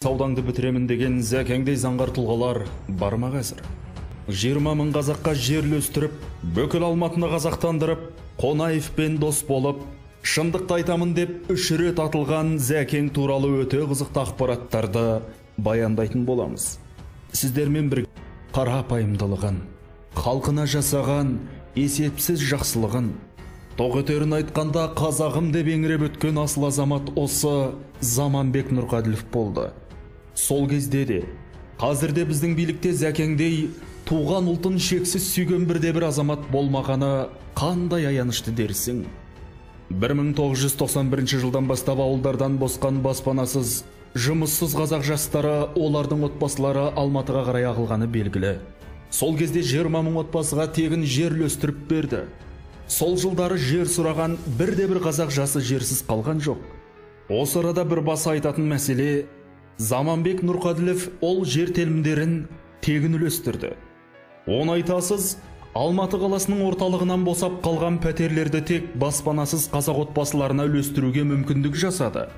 Саудаңды бітіремін деген зәкеңдей заңғар тұлғалар бар ма қазір? 20 мың қазаққа жер үлестіріп, бүкіл Алматыны қазақтандырып, Қонаевпен дос болып, шындықты айтамын деп 3 рет атылған зәкең туралы өте қызықты ақпараттарды баяндайтын боламыз. Сіздермен бір қарапайымдылығын, халқына жасаған есепсіз жақсылығын, тоқетерін айтқанда қазағым деп еңіреп өткен асыл азамат осы Заманбек Нұрқаділов болды. Сол кезде де, қазірде біздің билікте зәкеңдей туған ұлтын шексіз сүйген бірде-бір азамат болмағаны қандай аянышты дерсің. 1991 жылдан бастап ауылдардан босқан баспанасыз, жұмыссыз қазақ жастары, олардың отбасылары Алматыға қарай ағылғаны белгілі. Сол кезде 20 мың отбасыға тегін жер үлестіріп берді. Сол жылдары жер сұраған бірде-бір қазақ жасы жерсіз қалған жоқ. Осы арада бір баса айтатын мәселе, Заманбек Нұрқаділов ол жер телімдерін тегін үлестірді. Оны айтасыз, Алматы қаласының орталығынан босап қалған пәтерлерді тек баспанасыз қазақ отбасыларына үлестіруге мүмкіндік жасады.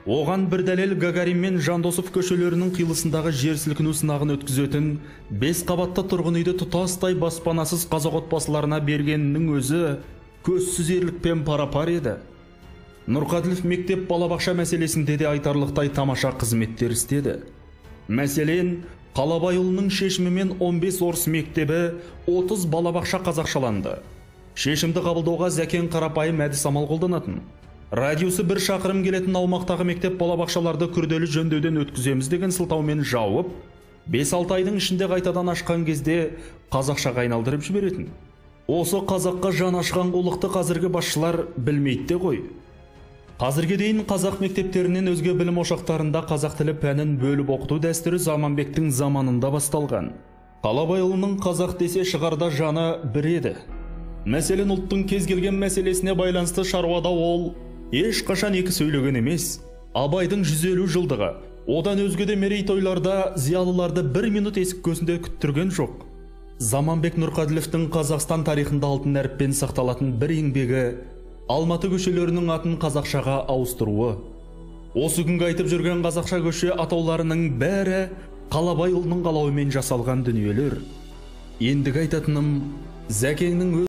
Оған бір дәлел Гагарин мен Жандосов көшелерінің қиылысындағы жер сілкіну сынағын өткізетін 5 қабатты тұрғын үйді тұтастай баспанасыз қазақ отбасыларына бергенінің өзі көзсіз ерлікпен пара-пар еді. Нұрқаділов мектеп балабақша мәселесінде де айтарлықтай тамаша қызметтер істеді. Мәселен, Қалабайұлының шешімімен 15 орыс мектебі, 30 балабақша қазақшаланды. Шешімді қабылдауға зәкең қарапайым әдіс амал қолданатын. Радиусы 1 шақырым келетін аумақтағы мектеп балабақшаларды күрделі жөндеуден өткіземіз деген сылтаумен жауып, 5-6 айдың ішінде қайтадан ашқан кезде қазақшаға айналдырып жіберетін. Осы қазаққа жан ашқан қулықты қазіргі басшылар білмейді де ғой. Қазірге дейін қазақ мектептерінен өзге білім ошақтарында қазақ тілі пәнін бөліп оқыту дәстүрі Заманбектің заманында басталған. Қалабайұлының қазақ десе шығарда жаны бір еді. Мәселен, ұлттың кез келген мәселесіне байланысты шаруада ол ешқашан екі сөйлеген емес. Абайдың 150 жылдығы, одан өзге де мерейтойларда зиялыларды 1 минут есік көзінде күттірген жоқ. Заманбек Нұрқаділовтің Қазақстан тарихында алтын әріппен сақталатын бір еңбегі Алматы көшелерінің атын қазақшаға ауыстыруы. Осы күнгі айтып жүрген қазақша көше атауларының бәрі Қалабайұлының қалауымен жасалған дүниелер. Ендігі айтатыным, зәкеңнің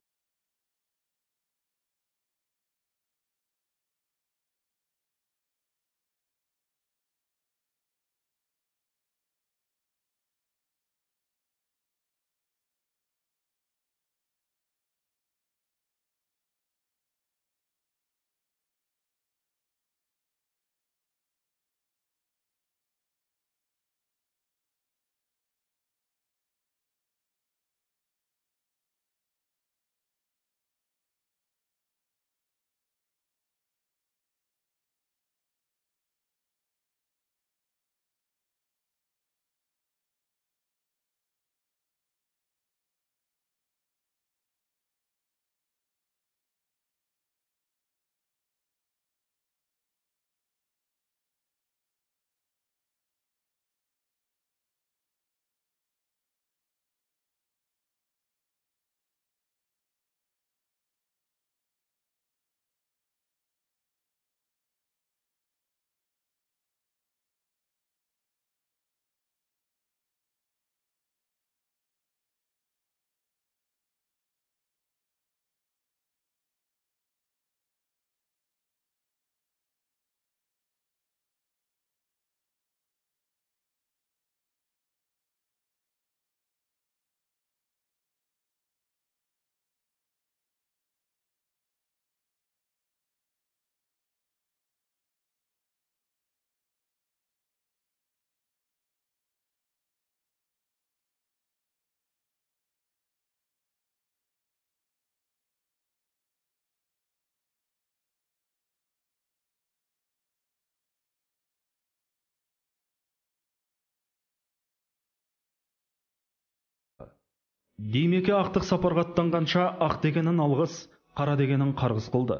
Демеке ақтық сапарға аттанғанша ақ дегенін алғыс, қара дегенін қарғыс қылды.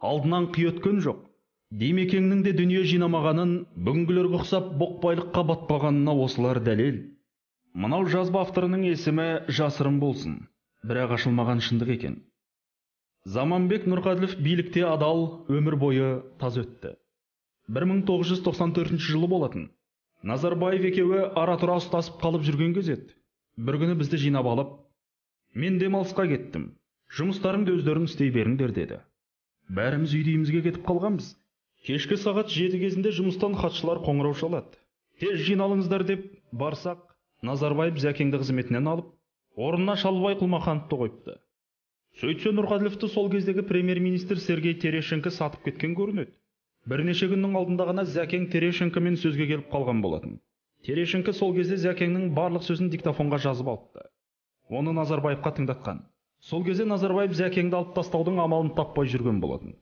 Алдынан қи өткен жоқ. Демекеңнің де дүние жинамағанын, бүгінгілерге ұқсап боқпайлыққа батпағанына осылар дәлел. Мынау жазба авторының есімі жасырын болсын, бірақ ашылмаған шындық екен. Заманбек Нұрқаділов билікте адал, өмір бойы таз өтті. 1994 жылы болатын. Назарбаев екеуі ара-тұра ұстасып қалып жүрген кез еді. Бір күні бізді жинап алып, мен демалысқа кеттім. Жұмыстарыңды өздерің істей беріңдер деді. Бәріміз үйімізге кетіп қалғанбыз. Кешкі сағат 7 кезінде жұмыстан хатшылар қоңырау шалады. Тез жиналыңыздар деп барсақ, Назарбаев Зәкеңді қызметінен алып, орнына Шалбай Құлмахановты қойыпты. Сөйтсе Нұрқаділовті сол кездегі премьер-министр Сергей Терещенко сатып кеткен көрінеді. Бірнеше күннің алдында ғана Зәкең Терещенкомен сөзге келіп қалған болатын. Терещенко сол кезде Зәкеңнің барлық сөзін диктофонға жазып алыпты. Оны Назарбаевқа тыңдатқан. Сол кезде Назарбаев Зәкеңді алып тастаудың амалын таппай жүрген болатын.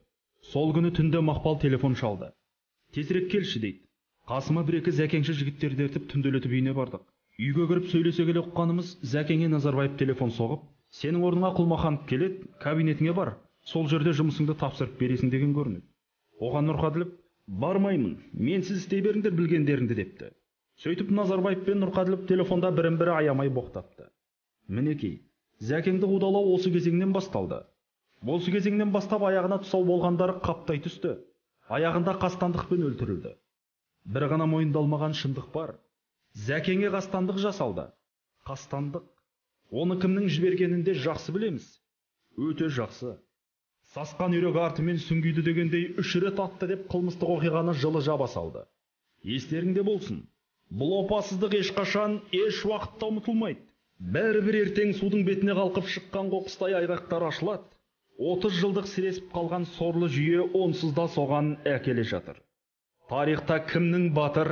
Сол күні түнде Мақпал телефон шалды. Тезірек келші дейді. Қасыма бір-екі Зәкеңші жігіттерді ертіп түнделетіп үйіне бардық. Үйге кіріп сөйлесе келе ұққанымыз, Зәкеңе Назарбаев телефон соғып, сенің орныңа Құлмаханов келеді, кабинетіңе бар, сол жерде жұмысыңды тапсырып бересің деген көрінеді. Оған Нұрқаділов, бармаймын, мен сіз істей беріңдер білгендеріңді депті. Сөйтіп Назарбаев пен Нұрқаділов телефонда бірін-бірі аямай боқтапты. Мінекей, Зәкеңді қудалау осы кезеңнен басталды. Осы кезеңнен бастап аяғына тұсау болғандары қаптай түсті. Аяғында қастандықпен өлтірілді. Бір ғана мойындалмаған шындық бар. Зәкеңе қастандық жасалды. Қастандық. Оны кімнің жібергенінде жақсы білеміз. Өте жақсы. Сасқан үйрек артымен сүңгиді дегендей 3 рет атты деп қылмыстық оқиғаны жылы жаба салды. Естеріңде болсын. Бұл опасыздық ешқашан, еш уақытта ұмытылмайды. Бәрібір ертең судың бетіне қалқып шыққан қоқыстай айғақтар ашылады. 30 жылдық сіресіп қалған сорлы жүйе онсыз да соған әкеле жатыр. Тарихта кімнің батыр,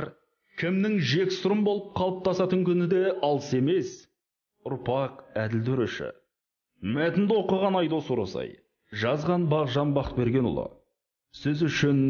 кімнің жексұрын болып қалыптасатын күні де алыс емес. Ұрпақ әділ төреші. Мәтінді оқыған Айдос Оросай, жазған Бағжан Бақбергенұлы. Сіз үшін